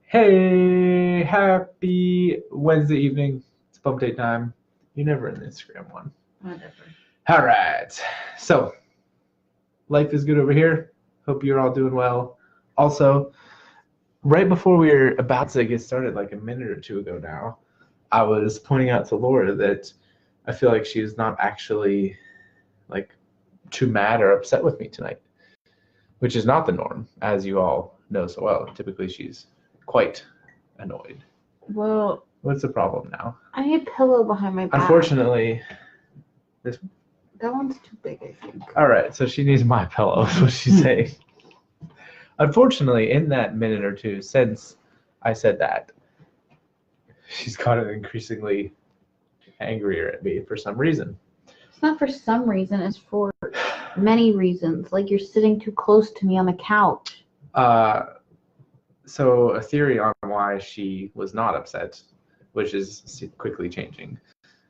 Hey, happy Wednesday evening. It's bump date time. You're never in the Instagram one. Whatever. All right. So, life is good over here. Hope you're all doing well. Also, right before we were about to get started, like a minute or two ago now, I was pointing out to Laura that I feel like she's not actually like too mad or upset with me tonight, which is not the norm, as you all know so well. Typically, she's quite annoyed. Well, What's the problem now? I need a pillow behind my back. Unfortunately, That one's too big, I think. all right, so she needs my pillow, is what she's saying. Unfortunately, in that minute or two since I said that, she's gotten increasingly angrier at me for some reason. It's not for some reason, it's for many reasons. Like you're sitting too close to me on the couch. So a theory on why she was not upset, which is quickly changing,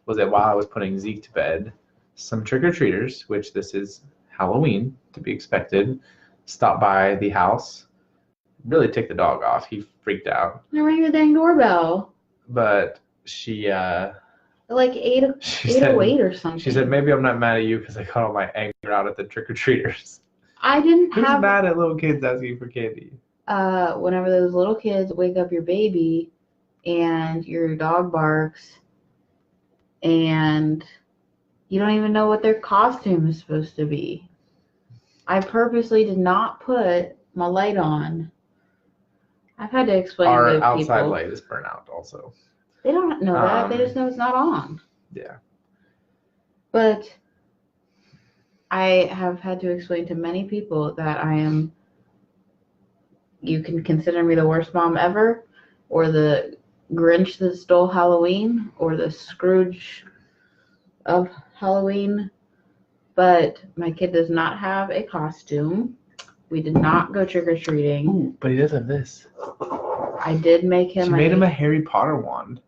was that while I was putting Zeke to bed, some trick-or-treaters, which this is Halloween to be expected, stopped by the house, really ticked the dog off. He freaked out. I rang the dang doorbell. But she Like 8:08 or something. She said, maybe I'm not mad at you because I got all my anger out at the trick-or-treaters. I didn't Who's have mad at little kids asking for candy? Whenever those little kids wake up your baby and your dog barks and you don't even know what their costume is supposed to be. I purposely did not put my light on. I've had to explain Our to people. outside light is burnt out also. They don't know that. They just know it's not on. Yeah. But I have had to explain to many people that you can consider me the worst mom ever, or the Grinch that stole Halloween, or the Scrooge of Halloween. But my kid does not have a costume. We did not go trick-or-treating. Ooh, but he does have this. I did make him. She made him a Harry Potter wand.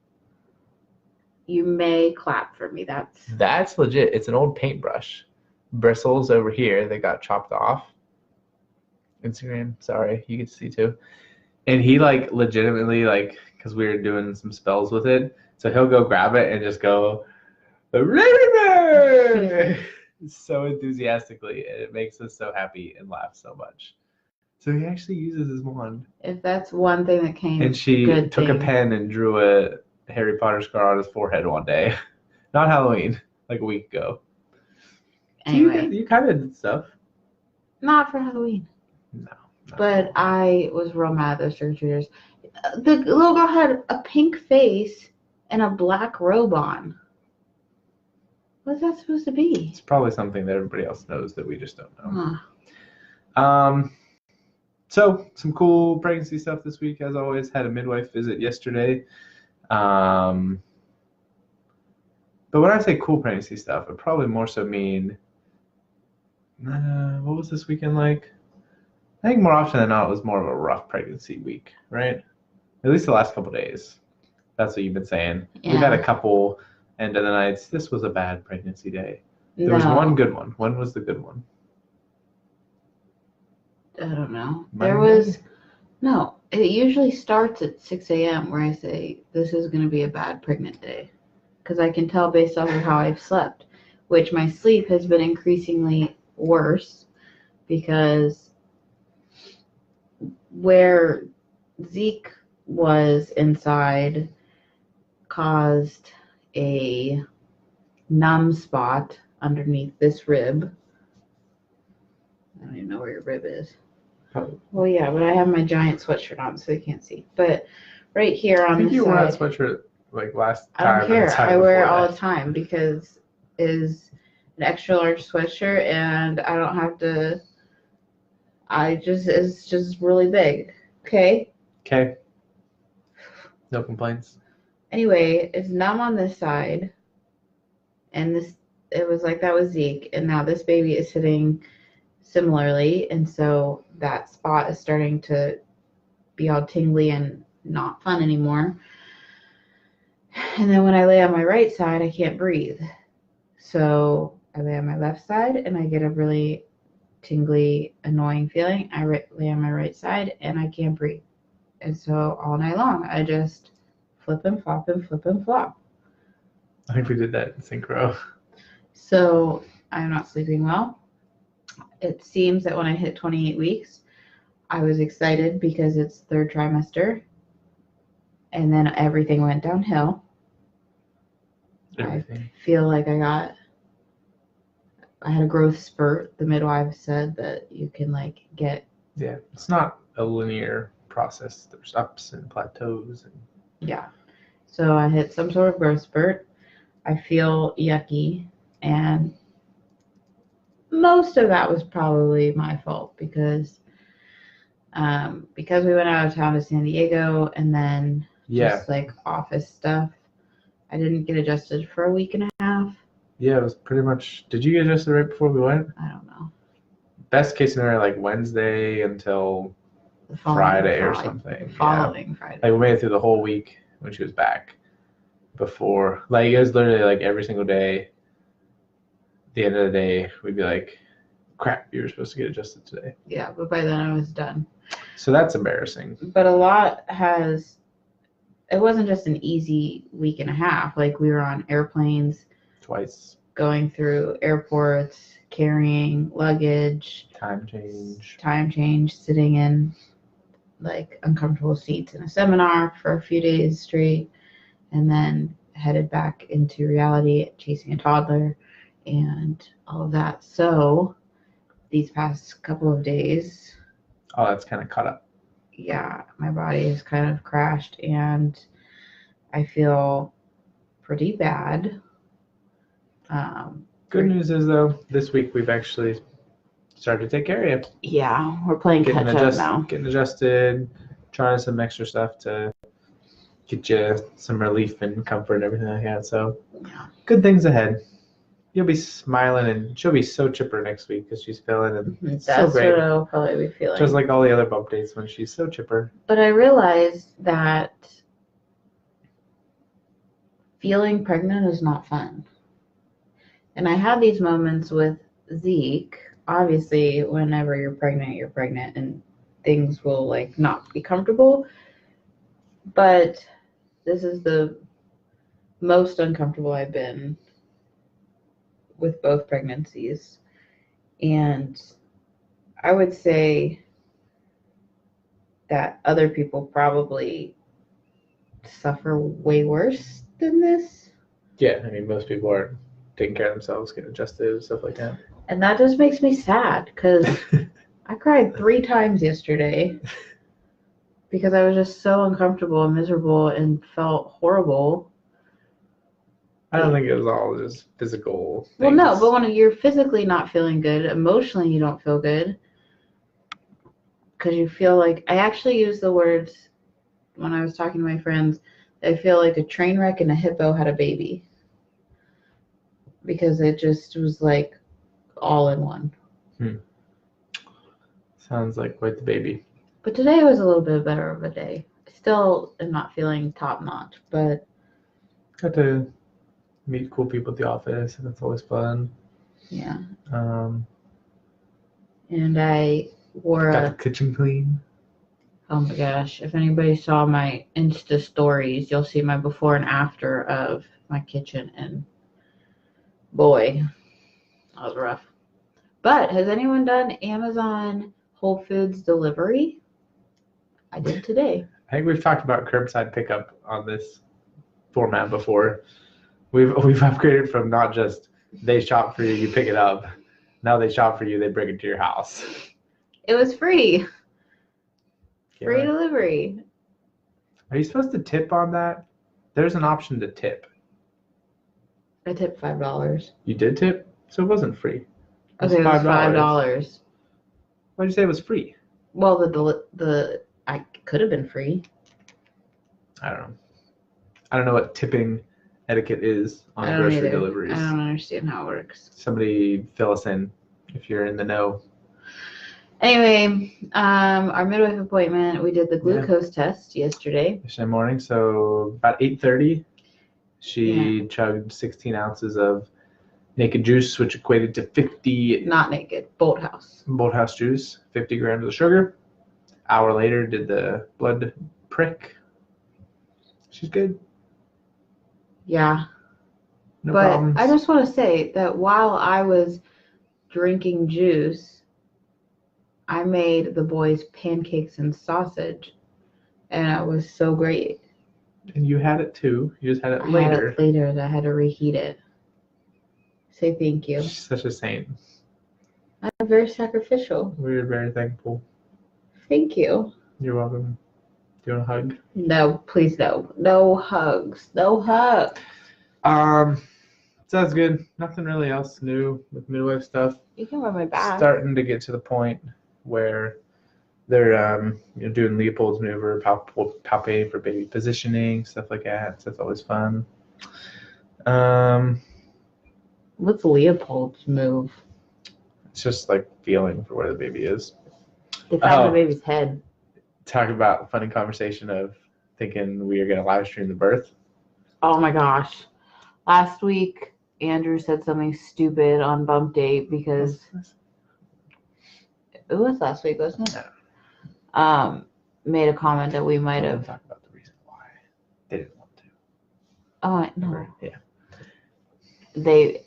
You may clap for me. That's legit. It's an old paintbrush. Bristles over here. They got chopped off. Instagram, sorry, you can see too. And he like legitimately like, because we were doing some spells with it, so he'll go grab it and just go, so enthusiastically, and it makes us so happy and laugh so much. So he actually uses his wand. If that's one thing that came. And she took a pen and drew a Harry Potter scar on his forehead one day. Not Halloween, like a week ago. Anyway. You kind of did stuff. Not for Halloween. No. But I was real mad at those trick-or-treaters. The little girl had a pink face and a black robe on. What's that supposed to be? It's probably something that everybody else knows that we just don't know. Huh. So some cool pregnancy stuff this week, as always. Had a midwife visit yesterday. But when I say cool pregnancy stuff, I probably more so mean, what was this weekend like? I think more often than not, it was more of a rough pregnancy week, right? At least the last couple days. That's what you've been saying. Yeah. We've had a couple end of the nights. This was a bad pregnancy day. There was one good one. When was the good one? I don't know. Monday? No. It usually starts at 6 a.m. where I say, this is going to be a bad pregnant day. Because I can tell based off of how I've slept. Which my sleep has been increasingly worse. Because where Zeke was inside caused a numb spot underneath this rib. I don't even know where your rib is. Oh. Well, yeah, but I have my giant sweatshirt on, so you can't see. But right here on the side. I think you wore that sweatshirt like last time. I don't care. I wear it all the time because it is an extra large sweatshirt, and I don't have to. It's just really big. Okay. Okay. No complaints. Anyway, it's numb on this side, and it was like that with Zeke, and now this baby is sitting similarly, and so that spot is starting to be all tingly and not fun anymore. And then when I lay on my right side, I can't breathe. So I lay on my left side, and I get a really tingly, annoying feeling. I lay on my right side, and I can't breathe. And so all night long, I just flip and flop and flip and flop. I think we did that in synchro. So I'm not sleeping well. It seems that when I hit 28 weeks, I was excited because it's third trimester. And then everything went downhill. Everything. I feel like I had a growth spurt. The midwife said that you can like get. Yeah, it's not a linear process. There's ups and plateaus. Yeah. So I hit some sort of growth spurt. I feel yucky, and most of that was probably my fault because we went out of town to San Diego and then just like office stuff. I didn't get adjusted for a week and a half. Yeah, it was pretty much. Did you get adjusted right before we went? I don't know. Best case scenario, like Wednesday until Friday or something. The following Friday. Like we made it through the whole week when she was back. Before, like it was literally like every single day. At the end of the day, we'd be like, "Crap, you were supposed to get adjusted today." Yeah, but by then I was done. So that's embarrassing. But a lot has. It wasn't just an easy week and a half. Like we were on airplanes Twice. Going through airports, carrying luggage. Time change. Sitting in like uncomfortable seats in a seminar for a few days straight. And then headed back into reality, chasing a toddler and all of that. So these past couple of days. Oh, that's kind of caught up. Yeah, my body has kind of crashed and I feel pretty bad. Good news is though, this week we've actually started to take care of you. Yeah, we're playing catch up now. Getting adjusted, trying some extra stuff to get you some relief and comfort and everything like that. So good things ahead. You'll be smiling and she'll be so chipper next week because she's feeling and it's so great. What I'll probably be feeling. Just like all the other bump dates when she's so chipper. But I realized that feeling pregnant is not fun. And I had these moments with Zeke. Obviously, whenever you're pregnant and things will like not be comfortable. But this is the most uncomfortable I've been with both pregnancies. And I would say that other people probably suffer way worse than this. Yeah, I mean, most people are taking care of themselves, getting adjusted and stuff like that. And that just makes me sad because I cried 3 times yesterday because I was just so uncomfortable and miserable and felt horrible. I don't think it was all just physical things. Well, no, but when you're physically not feeling good, emotionally you don't feel good because you feel like, I actually used the words when I was talking to my friends, I feel like a train wreck and a hippo had a baby because it just was like all in one. Sounds like quite the baby. But today was a little bit better of a day. I still am not feeling top notch, but got to meet cool people at the office, and that's always fun. Yeah. And I wore got the kitchen clean. Oh my gosh! If anybody saw my Insta stories, you'll see my before and after of my kitchen, and boy, that was rough. But has anyone done Amazon Whole Foods delivery? I did today. I think we've talked about curbside pickup on this format before. We've upgraded from not just they shop for you, you pick it up. Now they shop for you, they bring it to your house. It was free. Free delivery. Are you supposed to tip on that? There's an option to tip. I tipped $5. You did tip? So it wasn't free. Okay, it was $5. Why did you say it was free? Well, the I could have been free. I don't know what tipping etiquette is on grocery deliveries. I don't understand how it works. Somebody fill us in if you're in the know. Anyway, our midwife appointment, we did the glucose test yesterday morning. So about 8:30, she chugged 16 ounces of naked juice, which equated to 50. Not naked, Bolthouse. Bolthouse juice, 50 grams of sugar. Hour later, did the blood prick. She's good. Yeah. No But problems. I just want to say that while I was drinking juice, I made the boys pancakes and sausage, and it was so great. And you had it too. You just had it I later. had it later, and I had to reheat it. Say thank you. She's such a saint. I'm very sacrificial. We're very thankful. Thank you. You're welcome. Do you want a hug? No, please no. No hugs. No hugs. Sounds good. Nothing really else new with midwife stuff. You can rub my back. Starting to get to the point where they're doing Leopold's maneuver, palpating for baby positioning, stuff like that. So that's always fun. What's Leopold's move? It's just like feeling for where the baby is. They found the baby's head. Talk about funny conversation of thinking we are going to live stream the birth. Oh my gosh. Last week, Andrew said something stupid on BUMPdate because it was last week, wasn't it? No. Made a comment that we might have. Talk about the reason why they didn't want to. Oh no. Yeah. They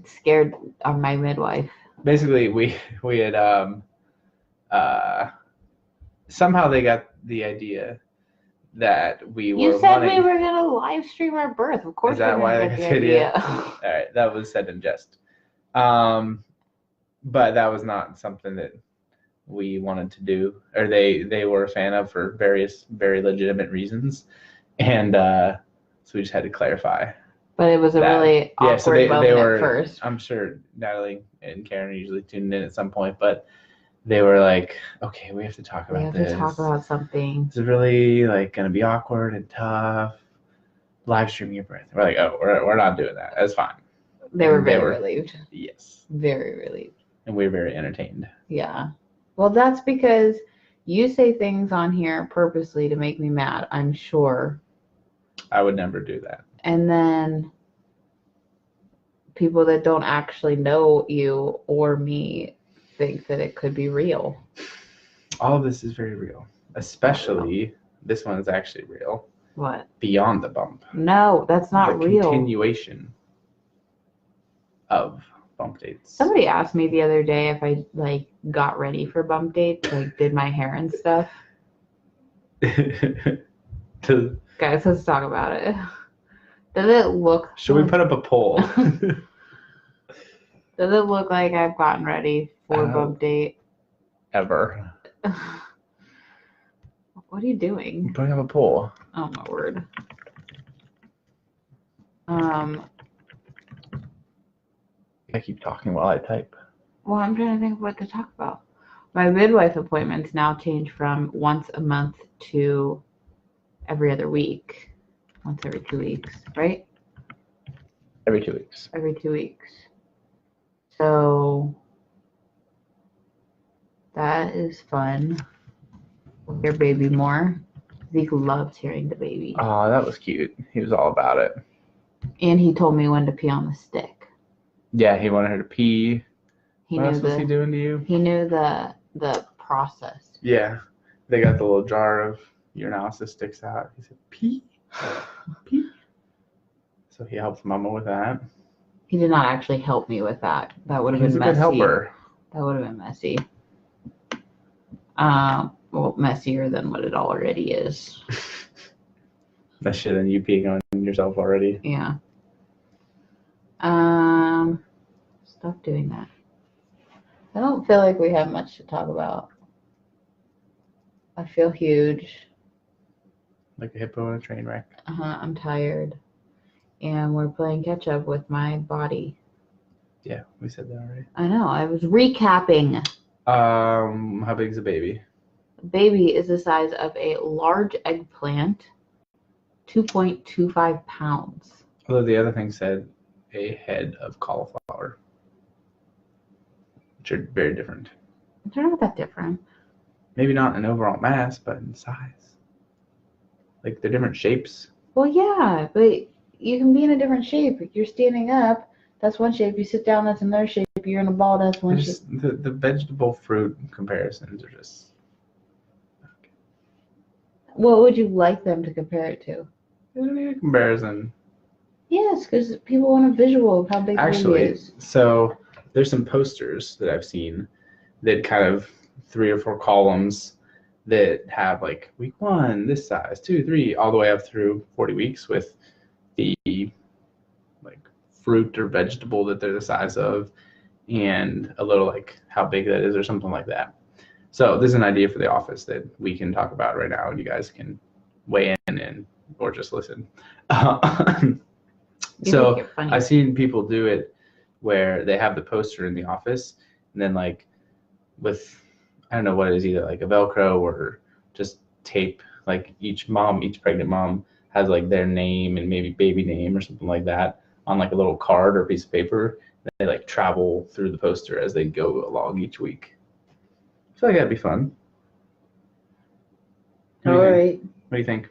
scared my midwife. Basically, we had somehow they got the idea that we were. You said we were gonna live stream our birth. Of course, is that why they got the idea? All right, that was said in jest. But that was not something that we wanted to do, or they were a fan of for various very legitimate reasons, and so we just had to clarify. But it was a really awkward moment at first. I'm sure Natalie and Karen are usually tuned in at some point, but they were like, "Okay, we have to talk about this. We have to talk about something. It's really like going to be awkward and tough. Live streaming your birth." We're like, "Oh, we're not doing that. That's fine." They were very relieved. Yes. Very relieved. And we were very entertained. Yeah. Well, that's because you say things on here purposely to make me mad, I'm sure. I would never do that. And then people that don't actually know you or me think that it could be real. All of this is very real. Especially this one is actually real. What? Beyond the bump. No, that's not real. Continuation of bump dates. Somebody asked me the other day if I got ready for bump dates, did my hair and stuff. Guys, let's talk about it. Does it look? Should we put up a poll? Does it look like I've gotten ready for bump date? Ever. What are you doing? I'm putting up a poll. Oh my word. I keep talking while I type. Well, I'm trying to think of what to talk about. My midwife appointments now change from once a month to every other week. Once every 2 weeks, right? Every 2 weeks. Every 2 weeks. So that is fun. We'll hear baby more. Zeke loves hearing the baby. Oh, that was cute. He was all about it. And he told me when to pee on the stick. Yeah, he wanted her to pee. What else was he doing to you? He knew the process. Yeah. They got the little jar of urinalysis sticks out. He said, pee. Pee. So he helped Mama with that. He did not actually help me with that. That would have been messy. He's a good helper. That would have been messy. Well, messier than what it already is. Messier than you peeing on yourself already. Yeah. Stop doing that. I don't feel like we have much to talk about. I feel huge. Like a hippo in a train wreck. I'm tired. And we're playing catch up with my body. Yeah, we said that already. I know. I was recapping. How big is a baby? A baby is the size of a large eggplant, 2.25 pounds. Although the other thing said a head of cauliflower, which are very different. They're not that different. Maybe not in overall mass, but in size. Like they're different shapes. Well, yeah, but you can be in a different shape. You're standing up, that's one shape. You sit down, that's another shape. You're in a ball, that's one shape. The vegetable fruit comparisons are just What would you like them to compare it to? It'll be a comparison. Yes, because people want a visual of how big the baby Actually, is. so there's some posters that I've seen that kind of 3 or 4 columns that have like week 1 this size, 2, 3, all the way up through 40 weeks with the like fruit or vegetable that they're the size of, and a little like how big that is or something like that. So this is an idea for the office that we can talk about right now, and you guys can weigh in and or just listen. So I've seen people do it where they have the poster in the office, and then like with I don't know what it is, either like a Velcro or just tape. Like each pregnant mom has like their name and maybe baby name or something like that on like a little card or piece of paper. They like travel through the poster as they go along each week. I feel like that'd be fun. All right. What do you think?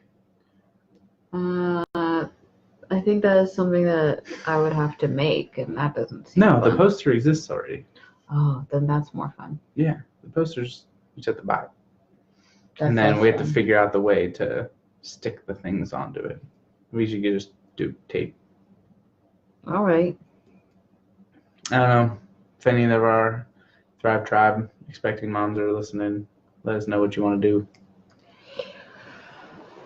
I think that is something that I would have to make, and that doesn't seem No, fun. the poster exists already. Oh, then that's more fun. Yeah, the posters you just have to buy. That's and then less we have to fun. figure out the way to stick the things onto it. We should just do tape. All right. I don't know if any of our Thrive Tribe expecting moms are listening. Let us know what you want to do.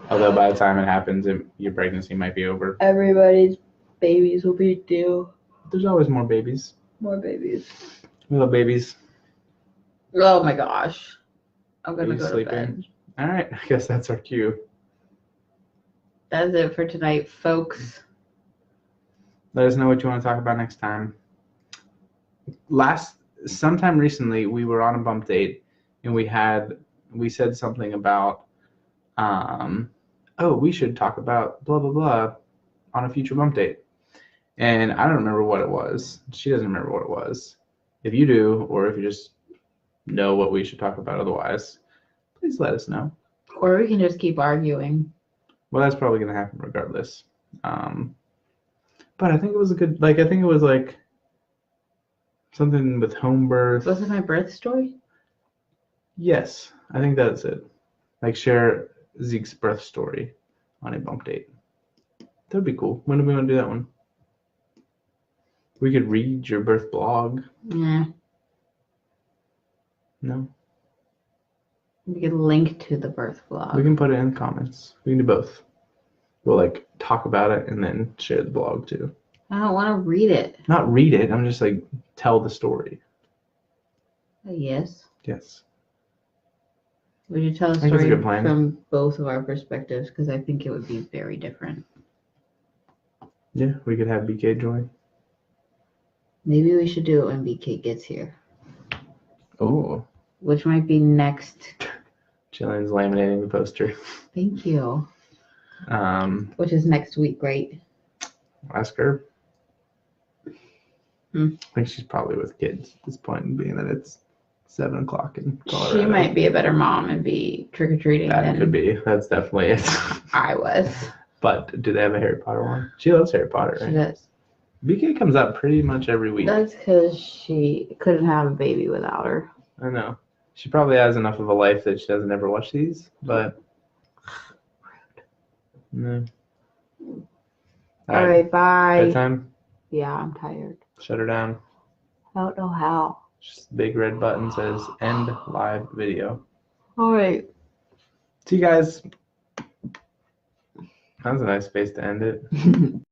Although by the time it happens, your pregnancy might be over. Everybody's babies will be due. There's always more babies. More babies. We love babies. Oh my gosh. I'm going to go sleeping? to bed. All right. I guess that's our cue. That's it for tonight, folks. Let us know what you want to talk about next time. Sometime recently, we were on a bump date, and we said something about, we should talk about blah, blah, blah on a future bump date. And I don't remember what it was. She doesn't remember what it was. If you do, or if you just know what we should talk about otherwise, please let us know. Or we can just keep arguing. Well, that's probably going to happen regardless. But I think it was a good, I think it was like something with home birth. Was it my birth story? Yes, I think that's it. Like share Zeke's birth story on a bump date. That would be cool. When do we want to do that one? We could read your birth blog. Yeah. No. We could link to the birth blog. We can put it in the comments. We can do both. We'll talk about it and then share the blog too. I don't want to read it. Not read it. I'm just tell the story. Yes. Yes. We should tell a story from both of our perspectives because I think it would be very different. Yeah, we could have BK join. Maybe we should do it when BK gets here. Oh. Which might be next. Jillian's laminating the poster. Thank you. Which is next week, right? Ask her. I think she's probably with kids at this point, being that it's 7 o'clock in Colorado. She might be a better mom and be trick-or-treating than could be. That's definitely it. I was. But do they have a Harry Potter one? She loves Harry Potter, right? She does. BK comes up pretty much every week. That's because she couldn't have a baby without her. I know. She probably has enough of a life that she doesn't ever watch these, but... No. All right, bye. Bedtime? Yeah, I'm tired. Shut her down. I don't know how. Just the big red button says end live video. All right. See you guys. That was a nice space to end it.